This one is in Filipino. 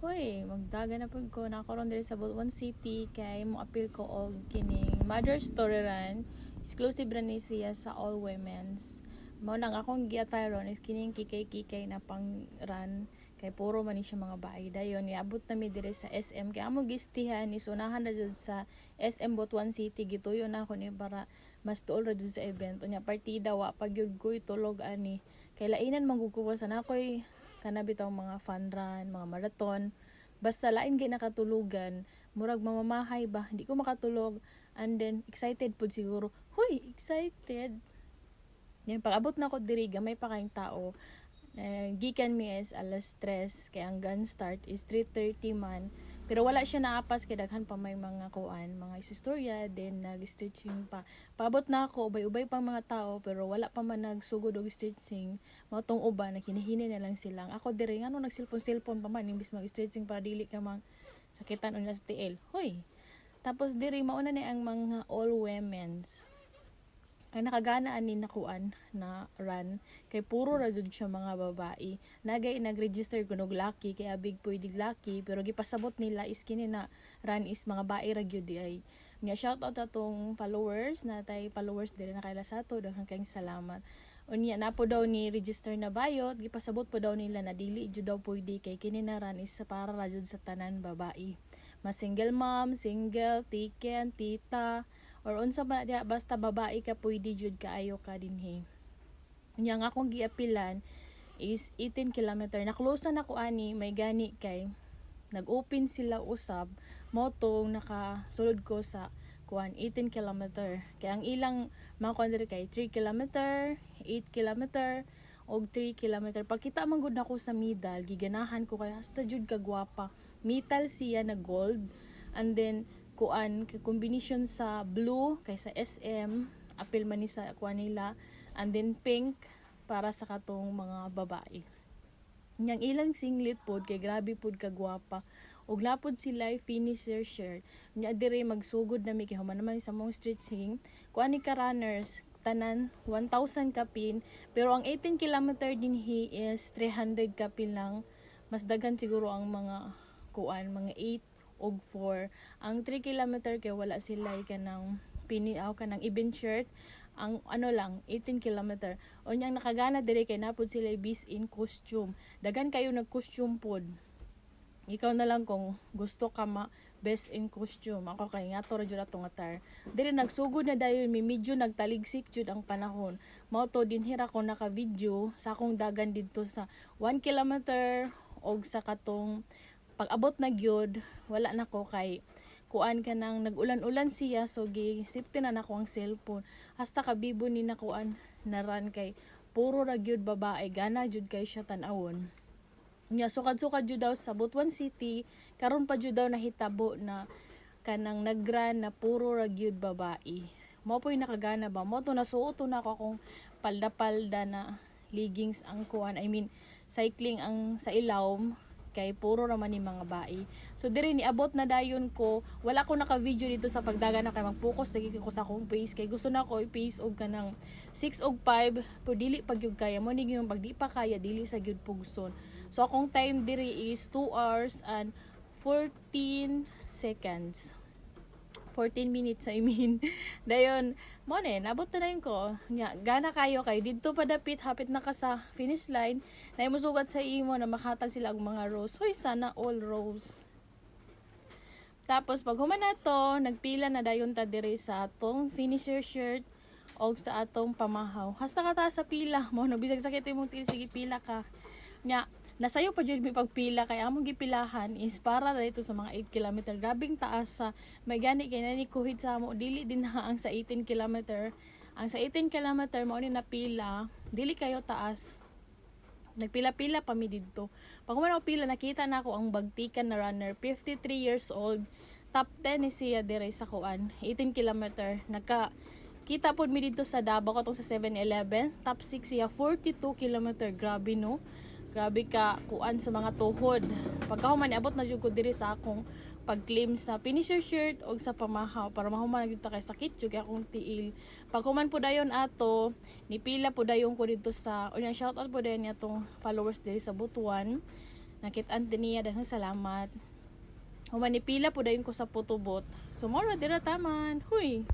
Hoy, magdaga na pud ko nakaron diri sa Butuan City kay mo appeal ko og kining Mother Story Run. Exclusive ra ni siya sa all women's. Mao nang akong gi-attire is kining kikay-kikay na pang run kay puro man ni siya mga baay dayon niabot na mi diri sa SM kay amo gistihan ni sunahan na jud sa SM Butuan City gituyo na ako ni para mas tuol ra jud sa event unya partida wa pa gyud ko tulog ani kay lainan manggugkuwasan ako'y kana bitaw mga fun run, mga marathon. Basta lain gay nakatulugan, murag mamamahay ba, hindi ko makatulog. And then excited pud siguro. Huy, excited. Yan pag abot na ko diri gamay pa kayong tao. Gikan mi is alas 3 kay ang gun start is 3:30 man. Pero wala siya naapas kay daghan pa may mga kuan, mga istorya, then nag-stretching pa. Paabot na ako, ubay-ubay pang mga tao pero wala pa man nagsugod og stretching. Mao tong uban nakinahini na lang silang. Ako diri ngano nagsilpon-silpon pa man imbis mag-stretching para dili ka mang sakitan unya sa tiil. Hoy. Tapos diri mauna ni ang mga all women's ang nakagana ani nakuan na run kay puro ra jud siya mga babae nagay nag-register kunog lucky kay abig pwede lucky pero gipasabot nila is kini na run is mga bae ra gyud ay nya shout out atong followers natay followers diri na kaila sa ato daghang kayong salamat unya napo daw ni register na bayot gipasabot po daw nila na dili jud daw pwede kay kini na run is para ra jud sa tanan babae mas single mom single tiken tita or unsa ba diha basta babae ka pwede jud kaayo ka dinhi. Unya nga akong giapilan is 18 kilometer. Na-close na ko ani may gani kay nag-open sila usab motong nakasulod ko sa kuan 18 kilometer. Kay ang ilang mga kuan diri kay 3 kilometer, 8 kilometer og 3 kilometer. Pagkita man gud nako sa medal, giganahan ko kay hasta jud ka gwapa. Metal siya na gold and then kuan combination sa blue kay sa SM apil man ni sa kuan nila and then pink para sa katong mga babae. Yang ilang singlet pod kay grabe pod ka gwapa ug lapod sila finisher shirt nya dire magsugod na mi kay human naman sa mong stretching kuan ni ka runners tanan 1,000 kapin pero ang 18 kilometer dinhi is 300 kapin lang mas daghan siguro ang mga kuan mga 8 og 4 ang 3 kilometer kay wala sila kanang piniaw kanang event shirt ang ano lang 18 kilometer unyang nakagana diri kay napud sila bis in costume daghan kayo nag costume pod ikaw na lang kung gusto ka best in costume ako kay ngato ra jud atong attire diri nagsugod na dayon mi medyo nagtaligsik jud ang panahon mao to dinhira ko naka video sa akong dagan didto sa 1 kilometer og sa katong pag-abot na gyud wala na ko kay kuan ka nang nag-ulan-ulan siya so safety na nako ang cellphone hasta kabibo ni nakuan na run kay puro ra gyud babae gana jud kay siya tan-awon nya sukad-sukad jud daw sa Butuan City karon pa jud daw nahitabo na kanang nag-run na puro ra gyud babae mo po'y nakagana ba mo to nasuoto na ako kung palda-palda na leggings ang kuan I mean cycling ang sa ilawom kay puro raman ni mga bae. So diri ni abot na dayon ko, wala ko naka-video dito sa pagdagan na kay mag-focus lagi ko sa akong face kay gusto na ko i-face og kanang 6 og 5 pero dili pag gyud kaya mo ning yung pag di pa kaya dili sa gyud pugson. So akong time diri is 2 hours and 14 seconds. 14 minutes I mean. Dayon, mo ne, nabot na dayon ko. Nya, gana kayo didto pa dapit hapit na ka sa finish line. Na musugat sa imo na makatag sila og mga rows. Hoy, sana all rows. Tapos pag human na to, nagpila na dayon ta diri sa atong finisher shirt og sa atong pamahaw. Hasta ka ta sa pila mo no bisag sakit imong sige pila ka. Nya, nasayo pa jud mi pagpila kay among gipilahan is para dito sa mga 8 kilometer grabing taas sa may gani kay nani kuhid sa amo dili din ha ang sa 18 kilometer ang sa 18 kilometer mao ni napila dili kayo taas nagpila-pila pa mi didto pag man ako pila nakita na ako ang bagtikan na runner 53 years old top 10 ni siya dire sa kuan 18 kilometer nagka kita pod mi didto sa Davao katong sa 7-Eleven top 6 siya 42 kilometer grabe no. Grabe ka kuan sa mga tuhod. Pagkahuman niabot na jud ko diri sa akong pag-claim sa finisher shirt og sa pamahaw para mahuman gyud ta kay sakit jud akong tiil. Paghuman po dayon ato, nipila po dayon ko dito sa unya shout out po dayon atong followers diri sa Butuan. Nakit-an din niya, daghang salamat. Humanipila po dayon ko sa photobooth. So, mora dira taman. Huy!